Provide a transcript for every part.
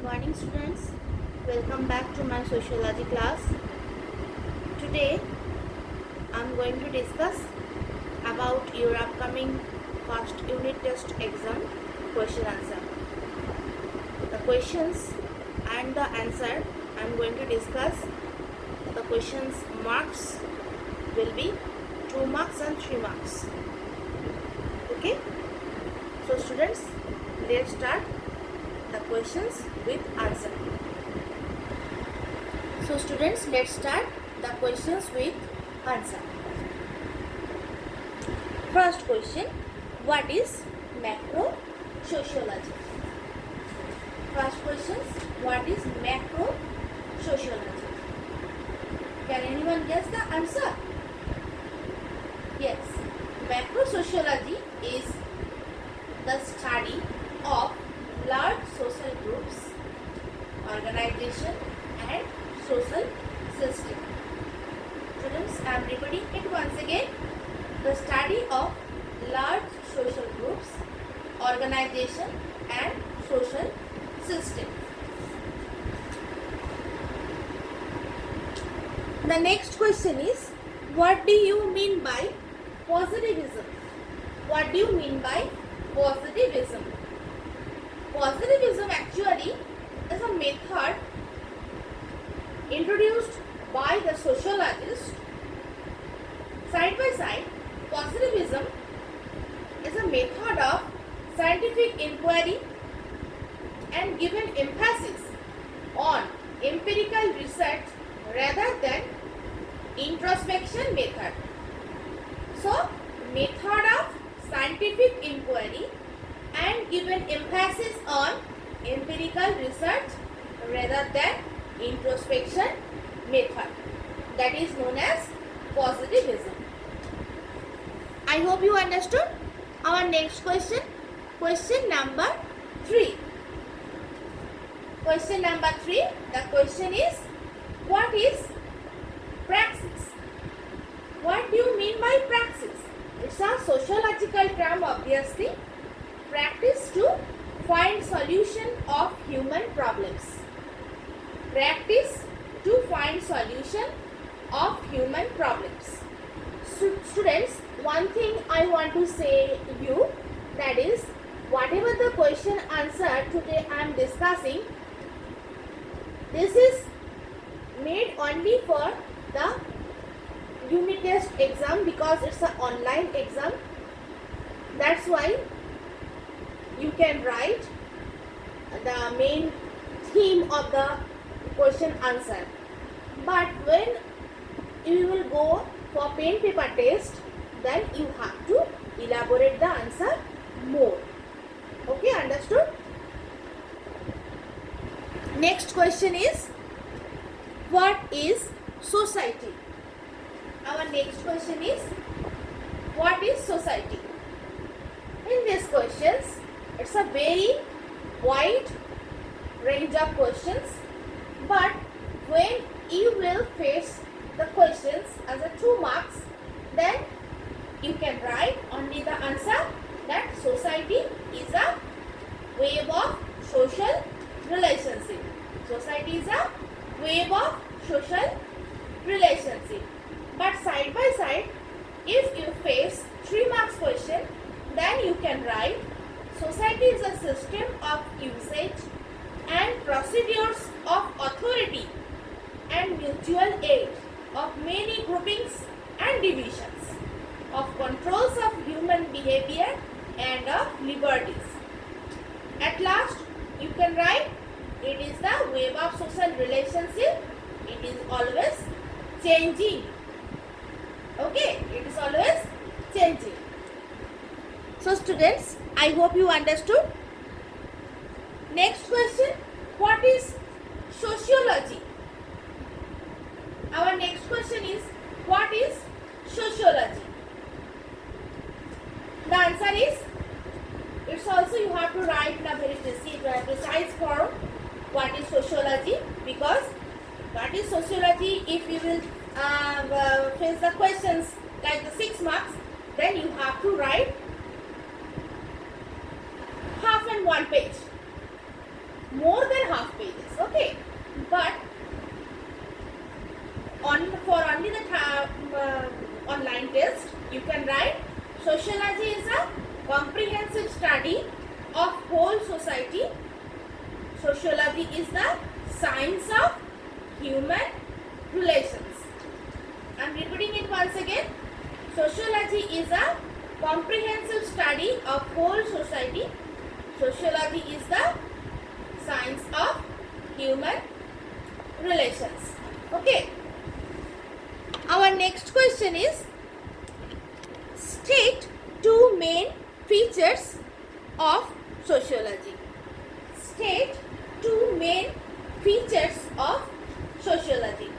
morning students, welcome back to my sociology class. Today I am going to discuss about your upcoming first unit test exam question answer. The questions and the answer I am going to discuss. The questions marks will be 2 marks and 3 marks. Okay, so students, let's start the questions with answer. So students, let's start the questions with answer. First question, what is macro sociology? First question, what is macro sociology? Can anyone guess the answer? Yes, macro sociology is the study of large social groups, organization and social system. Students, I am repeating it once again. The study of large social groups, organization and social system. The next question is, what do you mean by positivism? What do you mean by positivism? Positivism actually is a method introduced by the sociologist. Side by side, positivism is a method of scientific inquiry and given emphasis on empirical research rather than introspection method. So, method of scientific inquiry and given emphasis on empirical research rather than introspection method, that is known as positivism. I hope you understood. Our next question, question number 3. Question number 3, the question is, what is praxis? What do you mean by praxis? It's a sociological term, obviously. Practice to find solution of human problems. Practice to find solution of human problems. Students, one thing I want to say you, that is, whatever the question answer today I am discussing, this is made only for the unit test exam because it's an online exam. That's why you can write the main theme of the question answer. But when you will go for pen paper test, then you have to elaborate the answer more. Okay, understood? Next question is, what is society? Our next question is, what is society? In these questions, it's a very wide range of questions, but when you will face the questions as a 2 marks, then you can write only the answer that society is a web of social relationship. Society is a web of social relationship. But side by side, if you face 3 marks question, then you can write society is a system of usage and procedures of authority and mutual aid of many groupings and divisions, of controls of human behavior and of liberties. At last, you can write, it is the web of social relationship. It is always changing. Okay, it is always changing. So students, I hope you understood. Next question, what is sociology? Our next question is, what is sociology? The answer is, it's also you have to write in a very precise form what is sociology, because what is sociology, if you will face the questions like the 6 marks, then you have to write half and 1 page. More than half pages. Okay, but for only the online test, you can write sociology is a comprehensive study of whole society. Sociology is the science of human relations. I am repeating it once again. Sociology is a comprehensive study of whole society. Sociology is the science of human relations. Okay. Our next question is, state two main features of sociology. State two main features of sociology.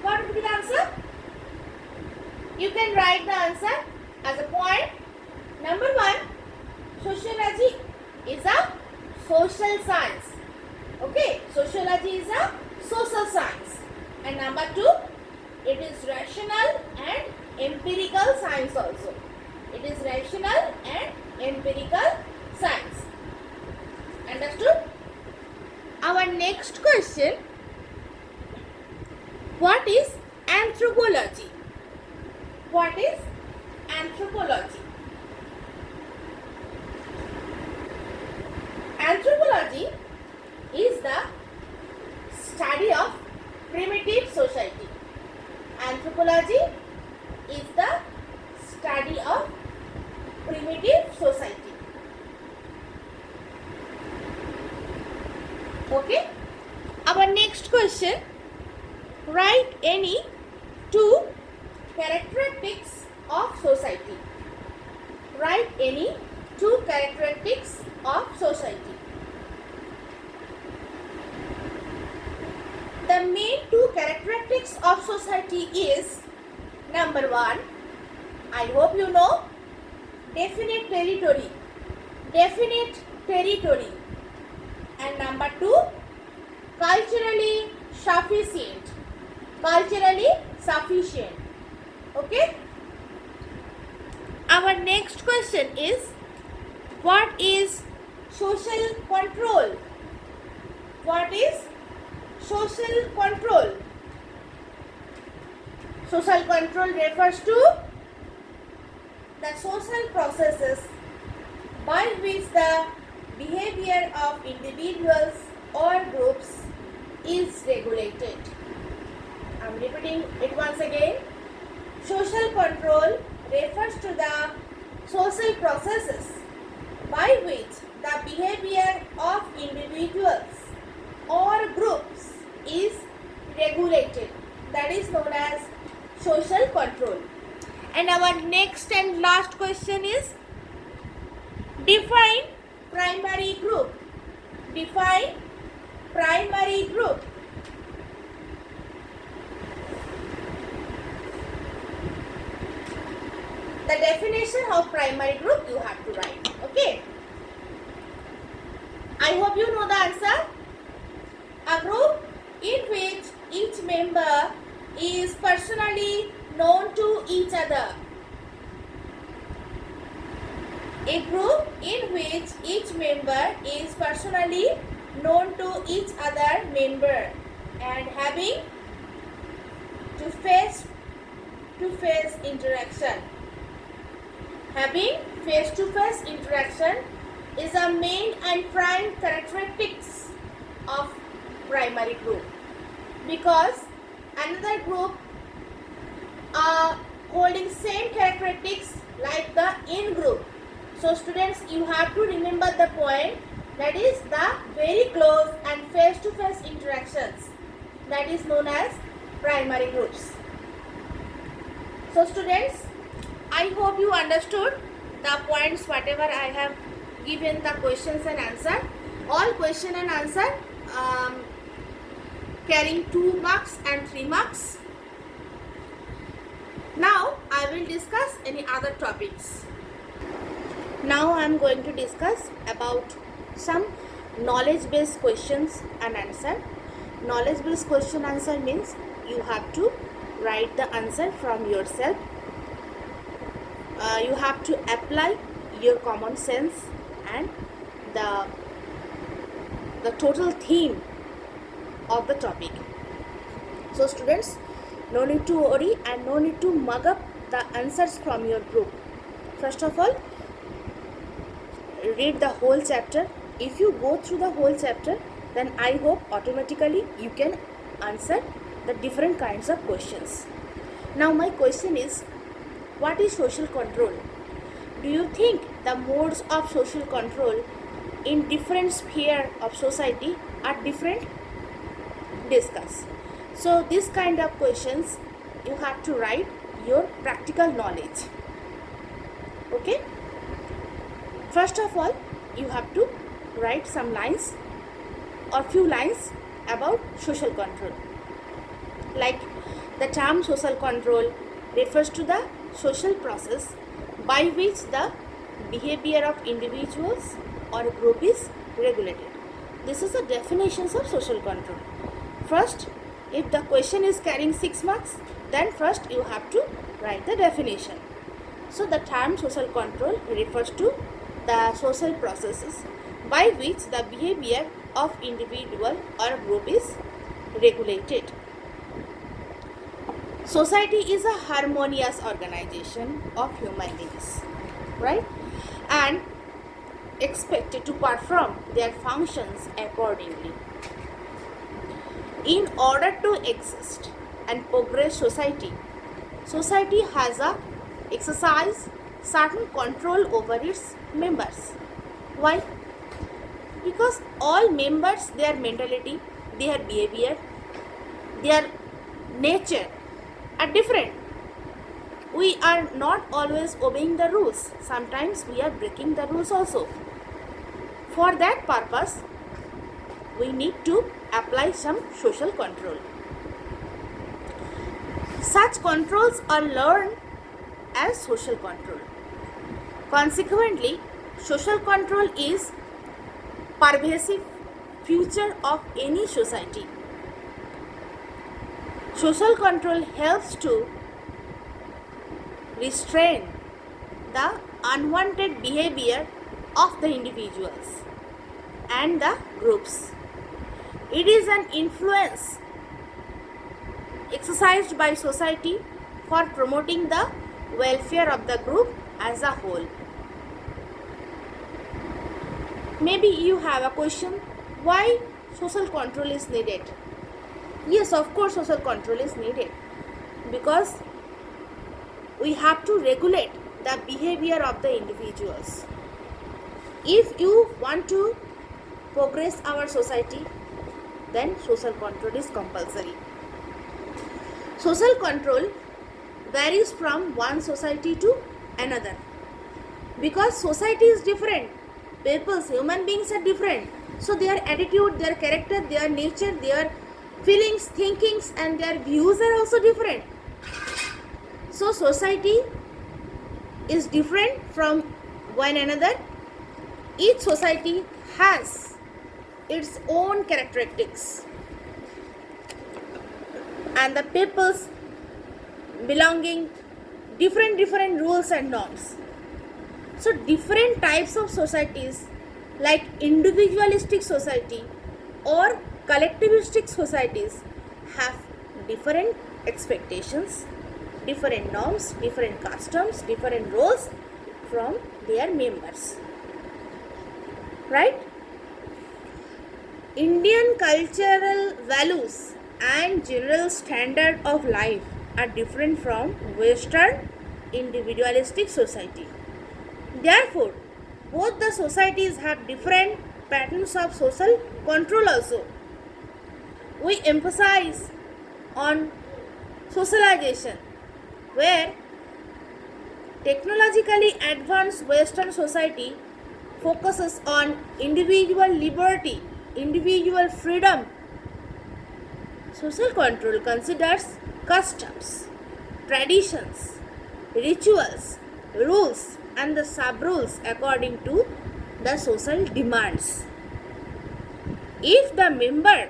What would be the answer? You can write the answer as a point. Number one, sociology is a social science. Okay, sociology is a social science. And number two, it is rational and empirical science also. It is rational and empirical science. Understood? Our next question, what is anthropology? What is anthropology? Anthropology is the study of primitive society. Anthropology is the study of primitive society. Okay. Our next question, write any two characteristics of society. Write any two characteristics of society. The main two characteristics of society is, number one, I hope you know, definite territory. Definite territory. And number two, culturally sufficient. Culturally sufficient. Okay? Our next question is, what is social control? What is social control? Social control refers to the social processes by which the behavior of individuals or groups is regulated. I am repeating it once again. Social control refers to the social processes by which the behavior of individuals or groups is regulated. That is known as social control. And our next and last question is, define primary group. Define primary group. The definition of primary group you have to write. Okay. I hope you know the answer. A group in which each member is personally known to each other. A group in which each member is personally known to each other member and having face-to-face interaction. Having face-to-face interaction is a main and prime characteristics of primary group, because another group are holding same characteristics like the in group. So students, you have to remember the point, that is the very close and face-to-face interactions, that is known as primary groups. So students, I hope you understood the points whatever I have given, the questions and answer. All question and answer carrying 2 marks and 3 marks. Now I will discuss any other topics. Now I am going to discuss about some knowledge based questions and answer. Knowledge based question answer means you have to write the answer from yourself. You have to apply your common sense and the the total theme of the topic. So students, no need to worry and no need to mug up the answers from your group. First of all, read the whole chapter. If you go through the whole chapter, then I hope automatically you can answer the different kinds of questions. Now my question is, what is social control? Do you think the modes of social control in different sphere of society are different? Discuss. So this kind of questions you have to write your practical knowledge. Okay? First of all, you have to write some lines or few lines about social control. Like the term social control refers to the social process by which the behavior of individuals or a group is regulated. This is the definitions of social control. First, if the question is carrying 6 marks, then first you have to write the definition. So the term social control refers to the social processes by which the behavior of individual or group is regulated. Society is a harmonious organization of human beings, right? And expected to perform their functions accordingly. In order to exist and progress society has a exercise certain control over its members. Why? Because all members, their mentality, their behavior, their nature are different. We are not always obeying the rules. Sometimes we are breaking the rules also. For that purpose, we need to apply some social control. Such controls are learned as social control. Consequently, social control is pervasive feature of any society. Social control helps to restrain the unwanted behavior of the individuals and the groups. It is an influence exercised by society for promoting the welfare of the group as a whole. Maybe you have a question, why social control is needed? Yes, of course social control is needed because we have to regulate the behavior of the individuals. If you want to progress our society, then social control is compulsory. Social control varies from one society to another because society is different. People's, human beings are different. So their attitude, their character, their nature, their feelings, thinkings and their views are also different. So society is different from one another. Each society has its own characteristics and the peoples belonging different rules and norms. So different types of societies like individualistic society or collectivistic societies have different expectations, different norms, different customs, different roles from their members. Right? Indian cultural values and general standard of life are different from Western individualistic society. Therefore, both the societies have different patterns of social control also. We emphasize on socialization, where technologically advanced Western society focuses on individual liberty, individual freedom. Social control considers customs, traditions, rituals, rules and the sub-rules according to the social demands. If the member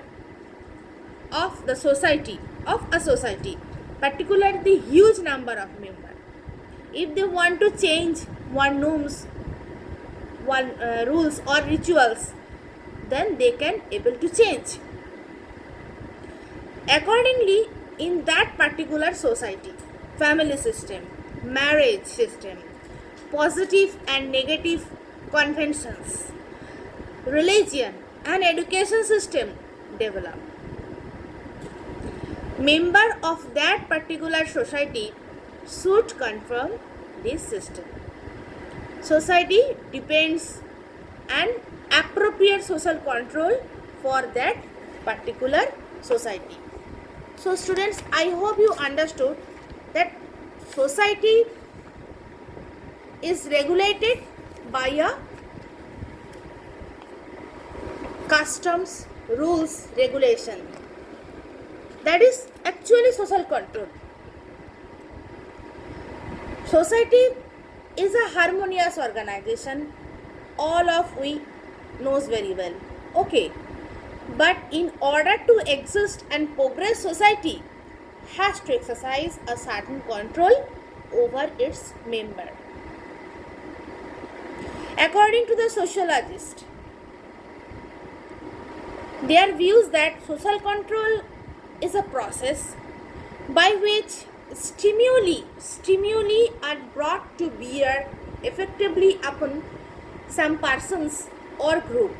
of the society, of a society, particularly the huge number of members, if they want to change one norms, one rules or rituals, then they can able to change. Accordingly, in that particular society, family system, marriage system, positive and negative conventions, religion and education system develop. Member of that particular society should confirm this system. Society depends on appropriate social control for that particular society. So students, I hope you understood that society is regulated by a customs, rules, regulation. That is actually social control. Society is a harmonious organization. All of we knows very well. Okay. But in order to exist and progress, society has to exercise a certain control over its member. According to the sociologist, their views that social control is a process by which stimuli are brought to bear effectively upon some persons or group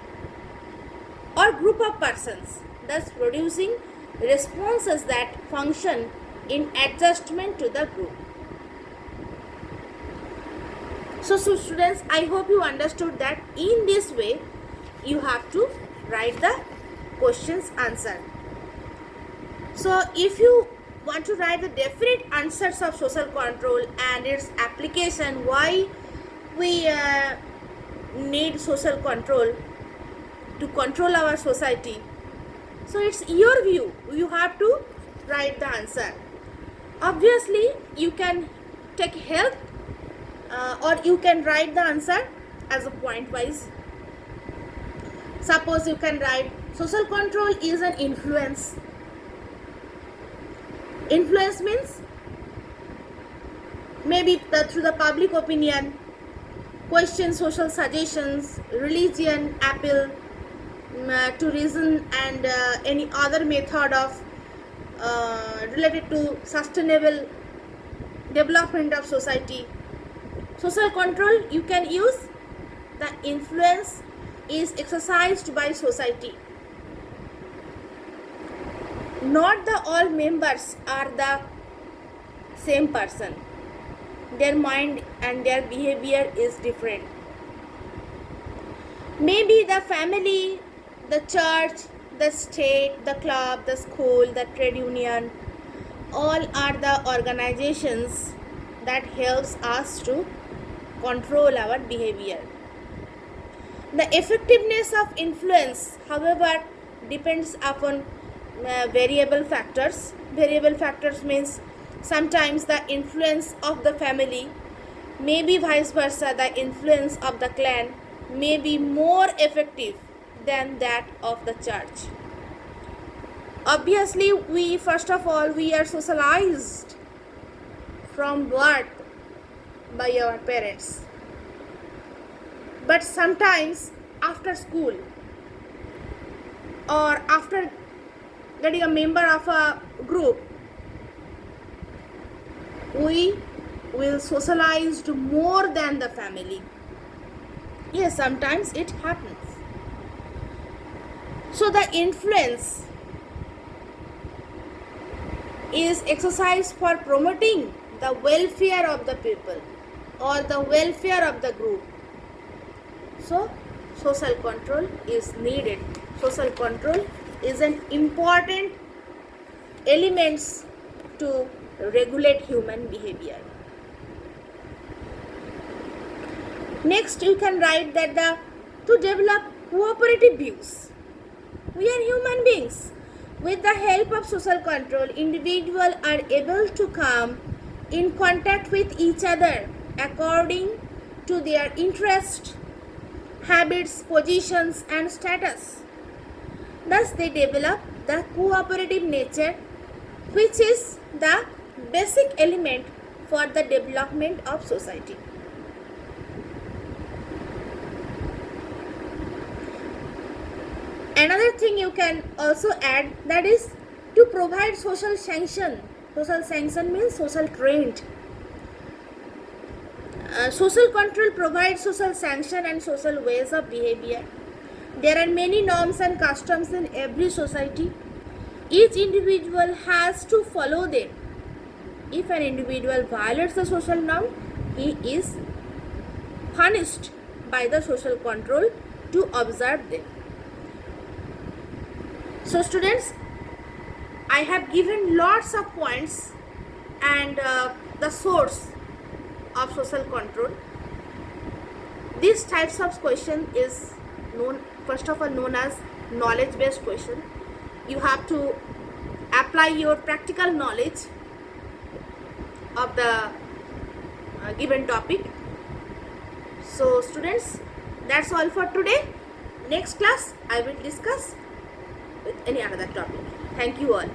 of persons, thus producing responses that function in adjustment to the group. So students, I hope you understood that in this way you have to write the questions answer. So if you want to write the definite answers of social control and its application, why we need social control to control our society, so it's your view, you have to write the answer. Obviously you can take help or you can write the answer as a point wise. Suppose you can write social control is an influence. Influence means maybe through the public opinion, questions, social suggestions, religion, appeal to reason, and any other method of related to sustainable development of society. Social control you can use. The influence is exercised by society. Not the all members are the same person. Their mind and their behavior is different. Maybe the family, the church, the state, the club, the school, the trade union, all are the organizations that helps us to control our behavior. The effectiveness of influence, however, depends upon variable factors. Variable factors means sometimes the influence of the family, maybe vice versa, the influence of the clan may be more effective than that of the church. Obviously, we are socialized from birth by our parents. But sometimes after school or after getting a member of a group, we will socialize more than the family. Yes, sometimes it happens. So the influence is exercised for promoting the welfare of the people or the welfare of the group. So social control is needed. Social control is an important element to regulate human behavior. Next, you can write that to develop cooperative views. We are human beings. With the help of social control, individuals are able to come in contact with each other according to their interest, habits, positions, and status. Thus, they develop the cooperative nature, which is the basic element for the development of society. another thing you can also add, that is to provide social sanction. Social sanction means social trend. Social control provides social sanction and social ways of behavior. There are many norms and customs in every society. Each individual has to follow them. If an individual violates the social norm, he is punished by the social control to observe them. So students, I have given lots of points and the source of social control. These types of question is known, first of all, known as knowledge based question. You have to apply your practical knowledge of the given topic. So students, that's all for today. Next class I will discuss with any another topic. Thank you all.